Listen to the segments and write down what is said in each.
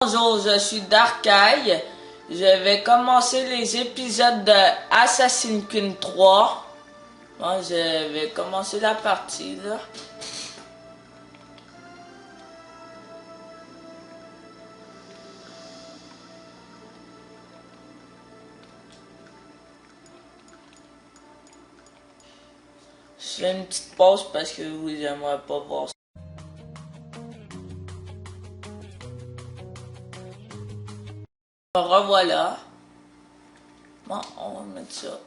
bonjour, je suis Darkeye. Je vais commencer les épisodes de Assassin's Creed 3. Moi, je vais commencer la partie là. Je fais une petite pause parce que vous n'aimerez pas voir ça. Revoilà. Bon, on va mettre ça.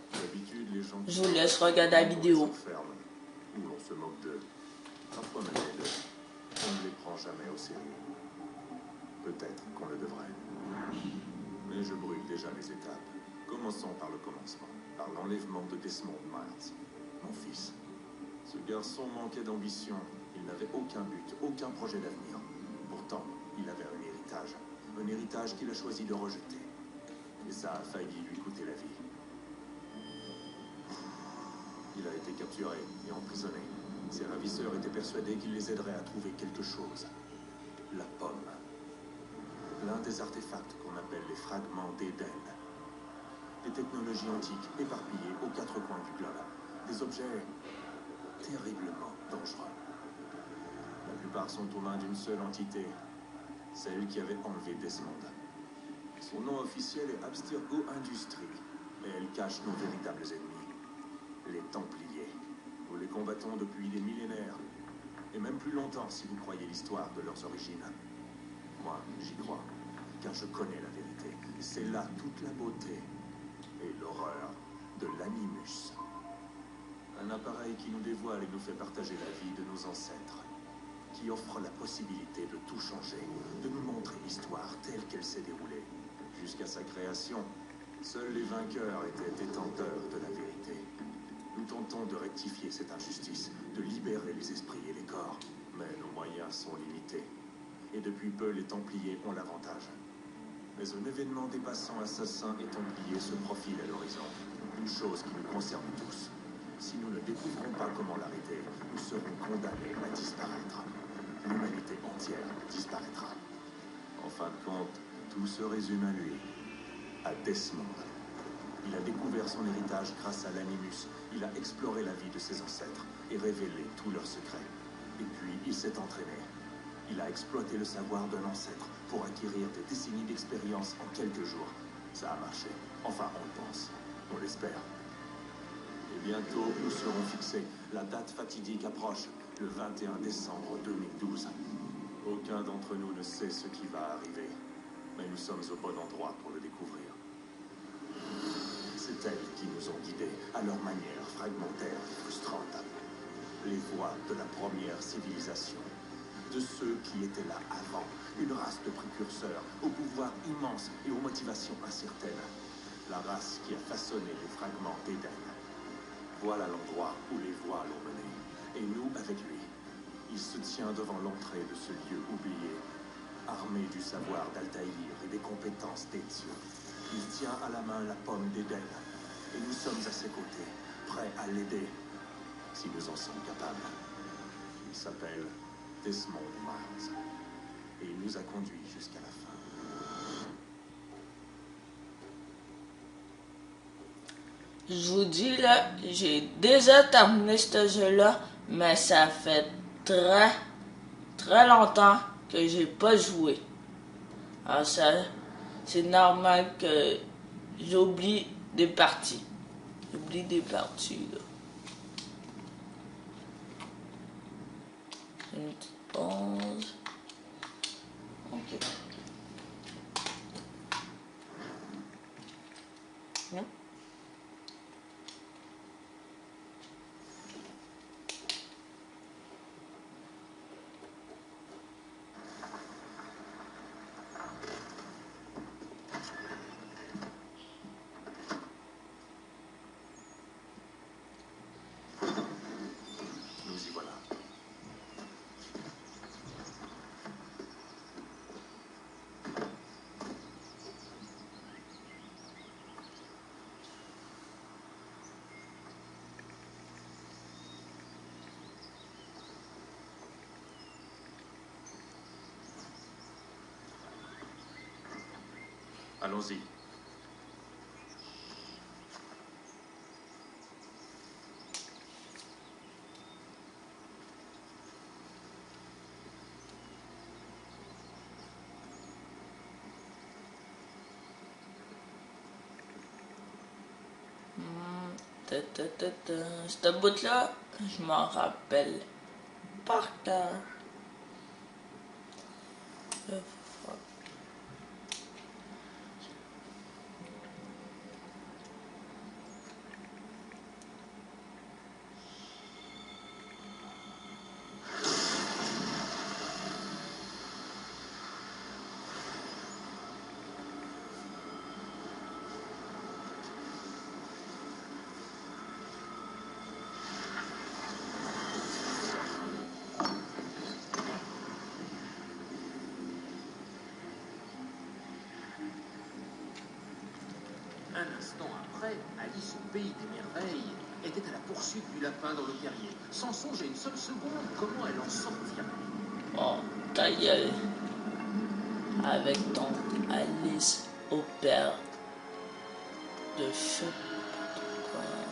Je vous laisse regarder la vidéo. Où l'on se moque d'eux. Parfois même les deux. On ne les prend jamais au sérieux. Peut-être qu'on le devrait. Mais je brûle déjà les étapes. Commençons par le commencement. Par l'enlèvement de Desmond Miles. Mon fils. Ce garçon manquait d'ambition. Il n'avait aucun but, aucun projet d'avenir. Pourtant, il avait un héritage. Un héritage qu'il a choisi de rejeter. Et ça a failli lui coûter la vie. Il a été capturé et emprisonné. Ses ravisseurs étaient persuadés qu'il les aiderait à trouver quelque chose. La pomme. L'un des artefacts qu'on appelle les fragments d'Éden. Des technologies antiques éparpillées aux quatre coins du globe. Des objets terriblement dangereux. La plupart sont aux mains d'une seule entité. Celle qui avait enlevé Desmond. Son nom officiel est Abstergo Industries. Et elle cache nos véritables ennemis. Les Templiers. Nous les combattons depuis des millénaires. Et même plus longtemps si vous croyez l'histoire de leurs origines. Moi, j'y crois. Car je connais la vérité. C'est là toute la beauté et l'horreur de l'Animus. Un appareil qui nous dévoile et nous fait partager la vie de nos ancêtres. Qui offre la possibilité de tout changer. De nous montrer l'histoire telle qu'elle s'est déroulée. Jusqu'à sa création, seuls les vainqueurs étaient détenteurs de la vérité. Nous tentons de rectifier cette injustice, de libérer les esprits et les corps. Mais nos moyens sont limités. Et depuis peu, les Templiers ont l'avantage. Mais un événement dépassant assassins et Templiers se profile à l'horizon. Une chose qui nous concerne tous. Si nous ne découvrons pas comment l'arrêter, nous serons condamnés à disparaître. L'humanité entière disparaîtra. En fin de compte, tout se résume à lui. À Desmond. Il a découvert son héritage grâce à l'Animus. Il a exploré la vie de ses ancêtres et révélé tous leurs secrets. Et puis, il s'est entraîné. Il a exploité le savoir d'un ancêtre pour acquérir des décennies d'expérience en quelques jours. Ça a marché. Enfin, on le pense. On l'espère. Et bientôt, nous serons fixés. La date fatidique approche, le 21 décembre 2012. Aucun d'entre nous ne sait ce qui va arriver. Mais nous sommes au bon endroit pour le découvrir. C'est elles qui nous ont guidés, à leur manière fragmentaire et frustrante. Les voies de la première civilisation. De ceux qui étaient là avant. Une race de précurseurs, au pouvoir immense et aux motivations incertaines. La race qui a façonné les fragments d'Éden. Voilà l'endroit où les voies l'ont mené. Et nous avec lui. Il se tient devant l'entrée de ce lieu oublié. Armé du savoir d'Altaïr et des compétences d'Ezio. Il tient à la main la pomme d'Éden. Et nous sommes à ses côtés, prêts à l'aider, si nous en sommes capables. Il s'appelle Desmond Miles. Et il nous a conduits jusqu'à la fin. Je vous dis là, j'ai déjà terminé ce jeu-là, mais ça fait très longtemps que j'ai pas joué. Alors ça, c'est normal que j'oublie des parties. J'oublie des parties là. Une petite pause. Ok. Non? Nous y voilà. Allons-y. Cette bout-là, je m'en rappelle par cœur. Un instant après, Alice au pays des merveilles était à la poursuite du lapin dans le terrier. Sans songer une seule seconde comment elle en sortirait. Oh, ta gueule. Avec ton Alice au père de feu.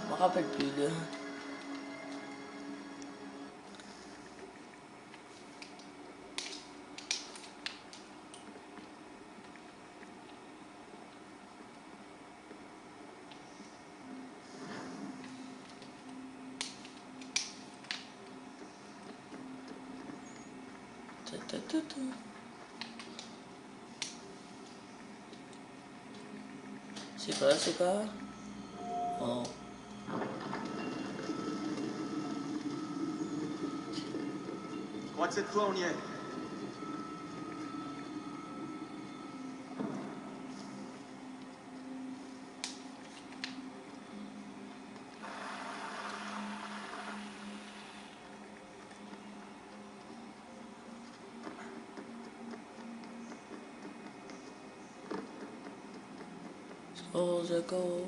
Je me rappelle plus là. C'est quoi? Oh. Je crois que cette fois on y est. Oh, the goal.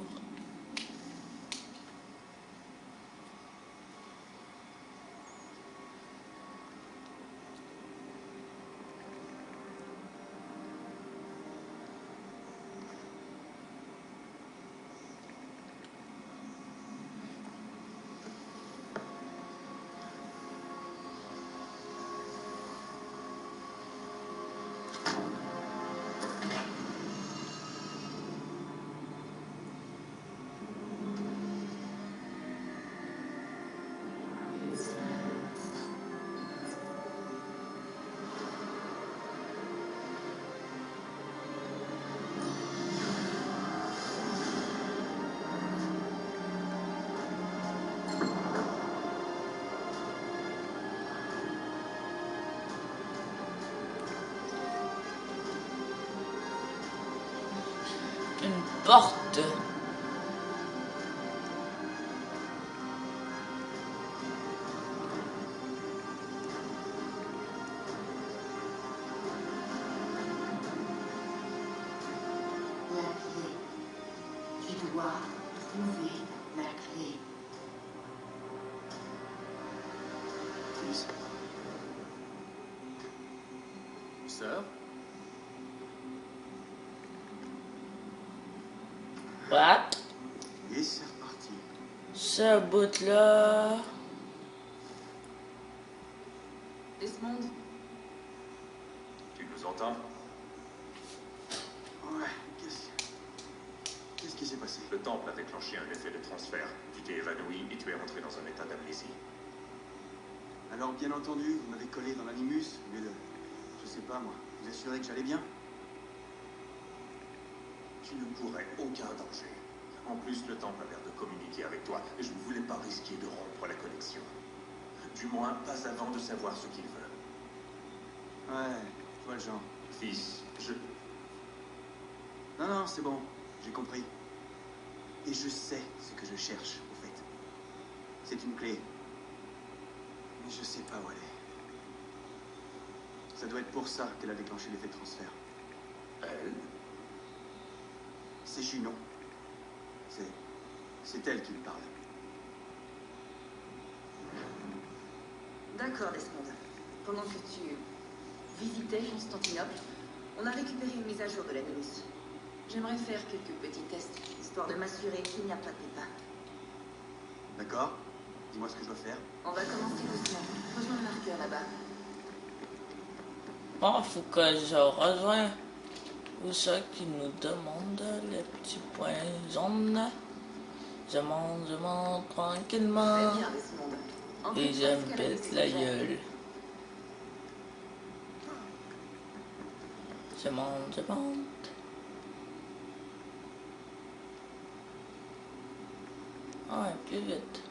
Une porte. La clé. Tu dois trouver la clé. Fils. Sœur? What? Et c'est reparti. Ce bout-là. Desmond, Tu nous entends? Ouais, qu'est-ce qui s'est passé? Le temple a déclenché un effet de transfert. Tu t'es évanoui et tu es rentré dans un état d'amnésie. Alors, bien entendu, vous m'avez collé dans l'animus, mais je sais pas, moi, vous assurez que j'allais bien? Tu ne courais aucun danger. En plus, le temple a l'air de communiquer avec toi et je ne voulais pas risquer de rompre la connexion. Du moins, pas avant de savoir ce qu'il veut. Ouais, je vois le genre. Fils, je... Non, c'est bon, j'ai compris. Et je sais ce que je cherche, au fait. C'est une clé. Mais je sais pas où elle est. Ça doit être pour ça qu'elle a déclenché l'effet de transfert. Elle? C'est Junon. C'est elle qui me parle. d'accord Desmond. Pendant que tu visitais Constantinople, on a récupéré une mise à jour de l'Animus. J'aimerais faire quelques petits tests. Histoire de m'assurer qu'il n'y a pas de pépin. D'accord? Dis-moi ce que je dois faire. On va commencer doucement. Rejoins le marqueur là-bas. Bon, faut que je rejoigne où ça qui nous demande les petits points jaunes. Je monte tranquillement. Très bien, Desmond. En Et fait, je me parce qu'elle a pète laissé la ses gènes. gueule. Je monte. Ah, ouais, plus vite.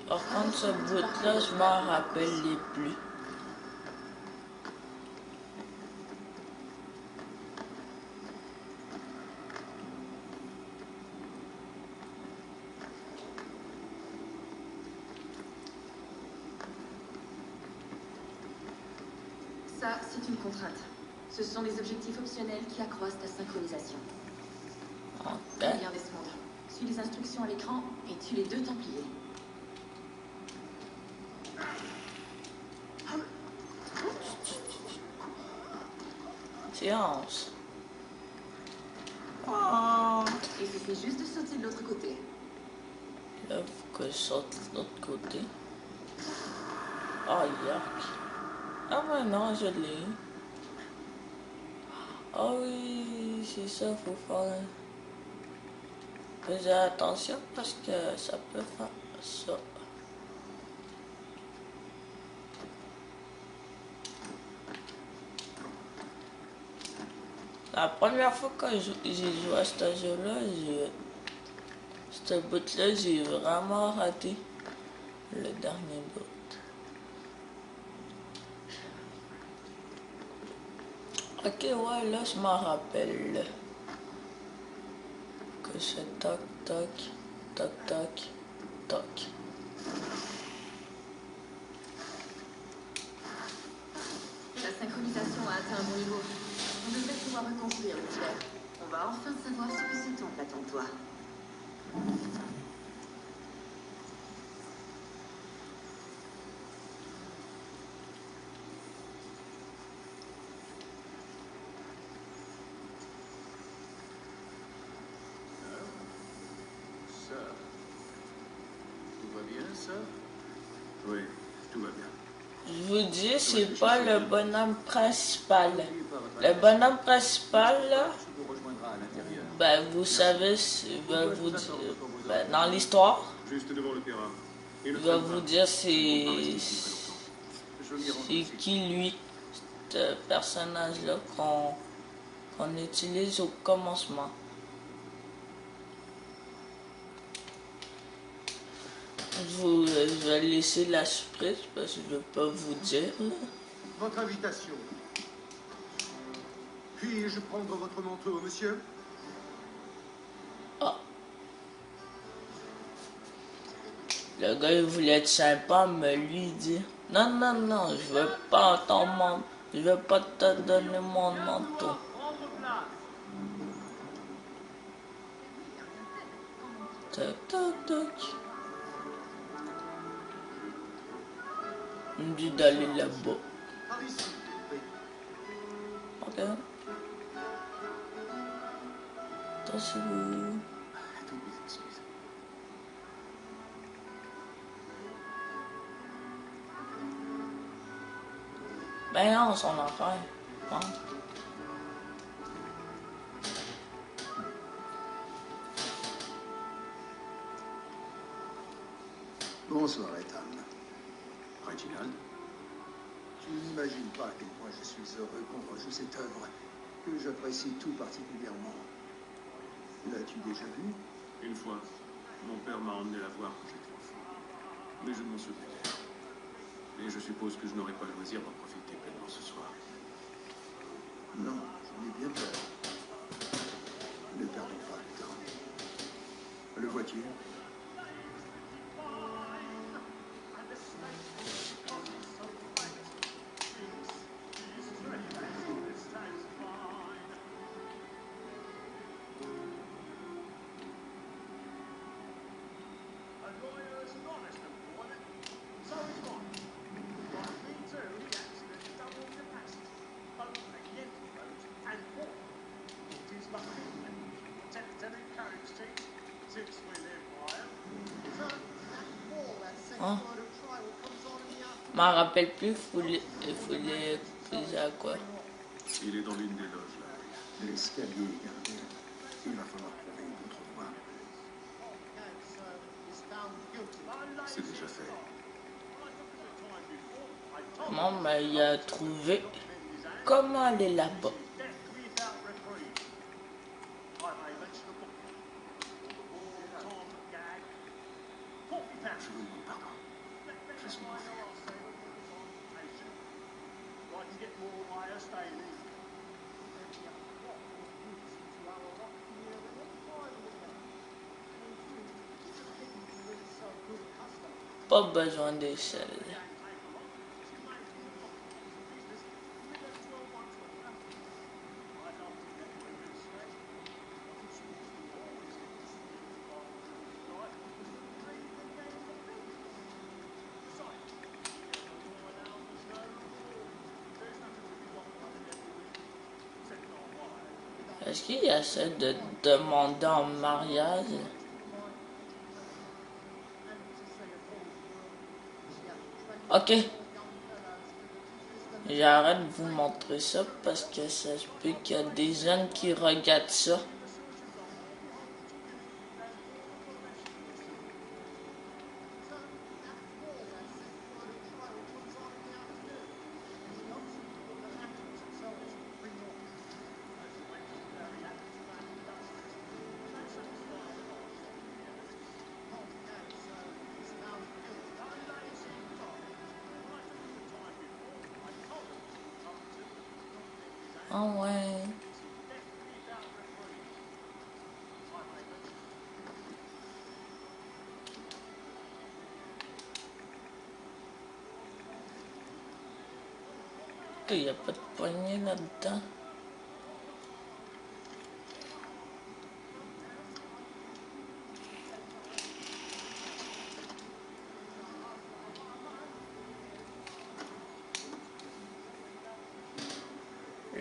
Par contre, ce bout-là, je m'en rappelle les plus. Ça, c'est une contrainte. Ce sont des objectifs optionnels qui accroissent ta synchronisation. Très Ok. bien, Desmond. Suis les instructions à l'écran et tue les 2 Templiers. Séance. Oh. Il suffit juste de sauter de l'autre côté. Là, faut que je saute de l'autre côté. Oh, yuck. Ah, ben non, je l'ai. Ah oui, c'est ça, faut faire. Faisais attention parce que ça peut faire ça. La première fois que j'ai joué à ce jeu-là, ce bout-là, j'ai vraiment raté le dernier bout. Ok, ouais, là, je m'en rappelle que c'est toc, toc, toc, toc, toc. La synchronisation a atteint un bon niveau. On devrait pouvoir reconstruire le tiers. On va enfin savoir ce que ce temple attend de toi. Ça. Tout va bien, ça? Oui, tout va bien. Je vous dis, c'est pas le bonhomme principal. Le bonhomme principal, là, Tu nous rejoindras à l'intérieur. ben, vous savez, il va vous dire, ben, dans l'histoire, Juste devant l'opéra. Et il le va train vous part. dire Je ne peux pas rester ici très c'est longtemps. Je m'y rends tout de c'est suite. qui lui, ce personnage-là qu'on utilise au commencement. Je vais laisser la surprise parce que je ne vais pas vous dire. Votre invitation. Puis-je prendre votre manteau, monsieur? Ah. Le gars il voulait être sympa, mais lui il dit non, non, non, je veux pas ton manteau, je veux pas te donner mon manteau. Tac, tac, tac. Il me dit d'aller là-bas. Par ici. Oui. Ok. Attention. Toutes mes excuses. Ben non, son affaire. Hein? Bonsoir, Ethan. Reginald? Tu n'imagines pas à quel point je suis heureux qu'on rejoue cette œuvre, que j'apprécie tout particulièrement. L'as-tu déjà vue? Une fois, mon père m'a emmené la voir quand j'étais enfant. Mais je ne m'en souviens guère. Et je suppose que je n'aurai pas le loisir d'en profiter pleinement ce soir. Non, j'en ai bien peur. Ne perdons pas le temps. Le vois-tu? Hein? Je m'en rappelle plus, il faut les à quoi. Il est dans l'une des loges, là. L'escalier est gardé. Il va falloir trouver une autre voie. C'est déjà fait. Maman m'a a trouvé comment aller là-bas. Je vous demande pardon. Je suis mauvais. Pas besoin d'échelle. Est-ce qu'il essaie de demander en mariage? Ok. J'arrête de vous montrer ça parce que ça se peut qu'il y a des jeunes qui regardent ça. Ah ouais. Il n'y a pas de poignée là-dedans.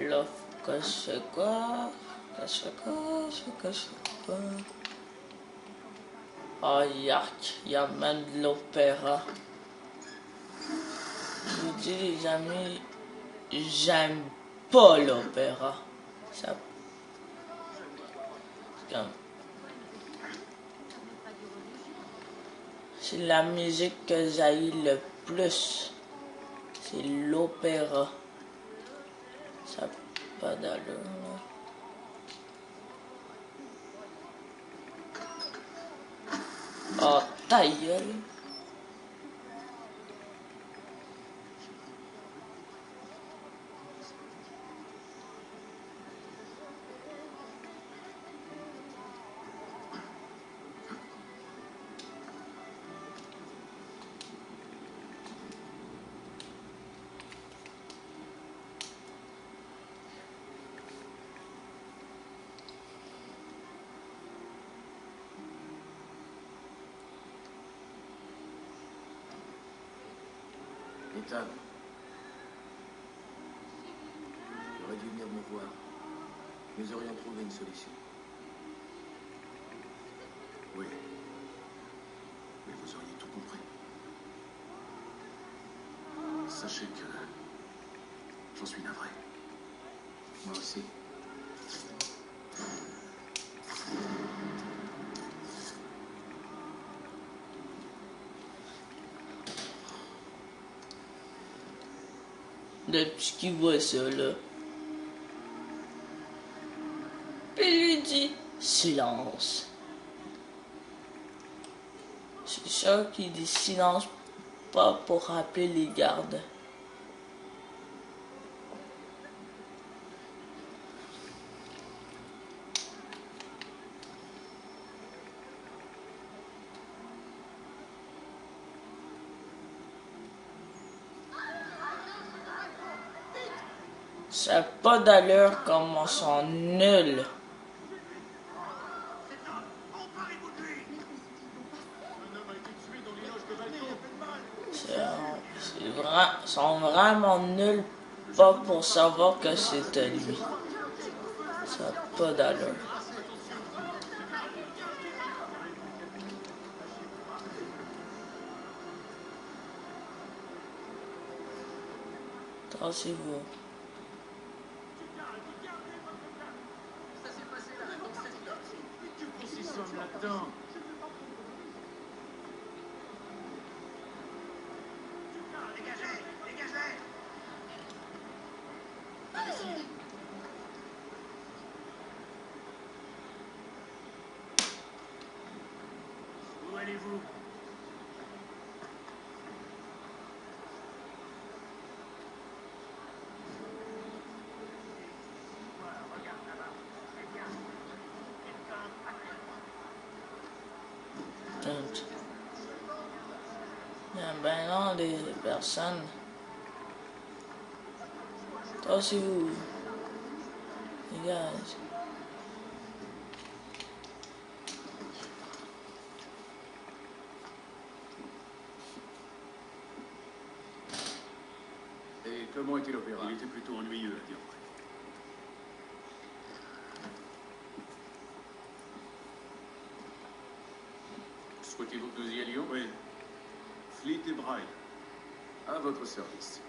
Là, que je fais quoi? Que je fais quoi? Que je fais quoi? Oh, yark, il y a même de l'opéra. Je vous dis, les amis, j'aime pas l'opéra. Ça. C'est la musique que j'haïs le plus. C'est l'opéra. Ça n'a pas d'allure, là. Oh, ta gueule. Ethan, il aurait dû venir me voir. Nous aurions trouvé une solution. Oui. Mais vous auriez tout compris. Sachez que j'en suis navré. Moi aussi. Depuis qu'il voit ça, là. Puis il lui dit silence. C'est sûr qu'il dit silence, pas pour rappeler les gardes. Ça n'a pas d'allure comme on sont nuls. Ils sont vraiment nuls, pas pour savoir que c'était lui. Ça n'a pas d'allure. Tassez-vous. Ça s'est passé là, dans cette galaxie. Qui sommes là-dedans? Dégagez! Dégagez! Imbécile. Où allez-vous? Il y a ben non des personnes. Tassez-vous. Dégage. Et comment était l'opéra? Il était plutôt ennuyeux, à dire vrai. Souhaitez-vous que nous y allions? Oui. Fleet et Braille. À votre service.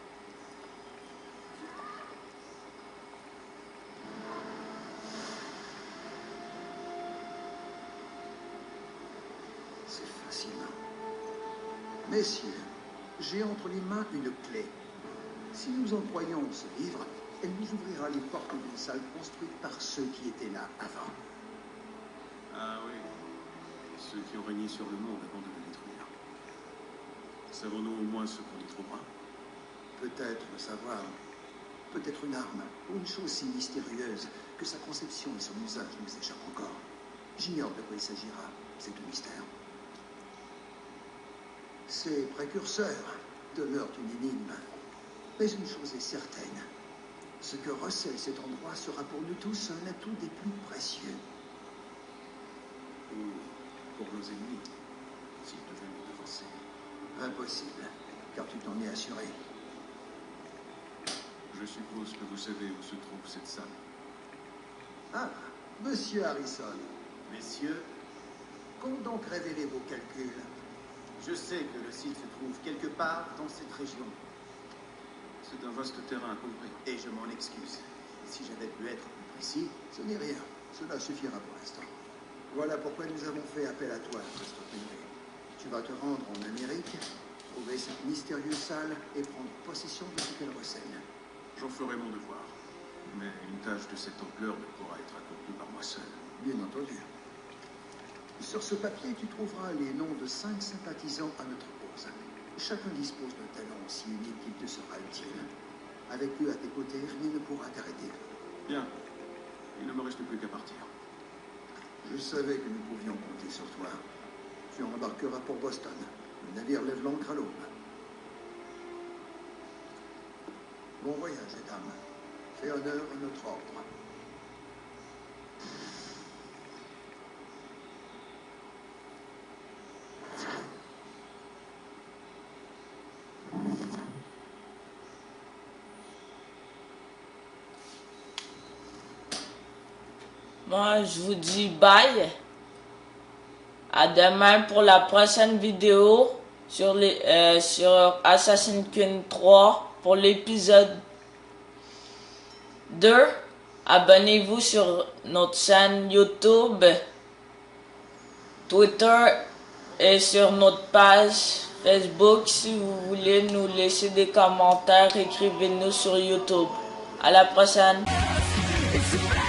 C'est fascinant. Messieurs, j'ai entre les mains une clé. Si nous employons ce livre, elle nous ouvrira les portes d'une salle construite par ceux qui étaient là avant. Ah oui. Ceux qui ont régné sur le monde avant de le détruire. Savons-nous au moins ce qu'on y trouvera? Peut-être le savoir, peut-être une arme, ou une chose si mystérieuse que sa conception et son usage nous échappent encore. J'ignore de quoi il s'agira, c'est tout mystère. Ces précurseurs demeurent une énigme. Mais une chose est certaine, ce que recèle cet endroit sera pour nous tous un atout des plus précieux. Ou pour nos ennemis, s'ils devaient nous devancer. Impossible, car tu t'en es assuré. Je suppose que vous savez où se trouve cette salle. Ah, Monsieur Harrison, Messieurs, qu'ont donc révélé vos calculs? je sais que le site se trouve quelque part dans cette région. C'est un vaste terrain, compris. Et je m'en excuse. Si j'avais pu être plus précis, Ce n'est rien, cela suffira pour l'instant. Voilà pourquoi nous avons fait appel à toi, Christophe Henry. Tu vas te rendre en Amérique, trouver cette mystérieuse salle et prendre possession de ce qu'elle recèle. J'en ferai mon devoir. Mais une tâche de cette ampleur ne pourra être accomplie par moi seul. Bien entendu. Sur ce papier, tu trouveras les noms de 5 sympathisants à notre cause. Chacun dispose d'un talent aussi unique qu'il te sera utile. Avec eux à tes côtés, rien ne pourra t'arrêter. Bien. Il ne me reste plus qu'à partir. Je savais que nous pouvions compter sur toi. Tu embarqueras pour Boston. Le navire lève l'ancre à l'aube. Bon voyage, mesdames. Fais honneur à notre ordre. Moi, je vous dis bye. À demain pour la prochaine vidéo sur Assassin's Creed 3 pour l'épisode 2. Abonnez-vous sur notre chaîne YouTube, Twitter et sur notre page Facebook. Si vous voulez nous laisser des commentaires, écrivez-nous sur YouTube. À la prochaine. It's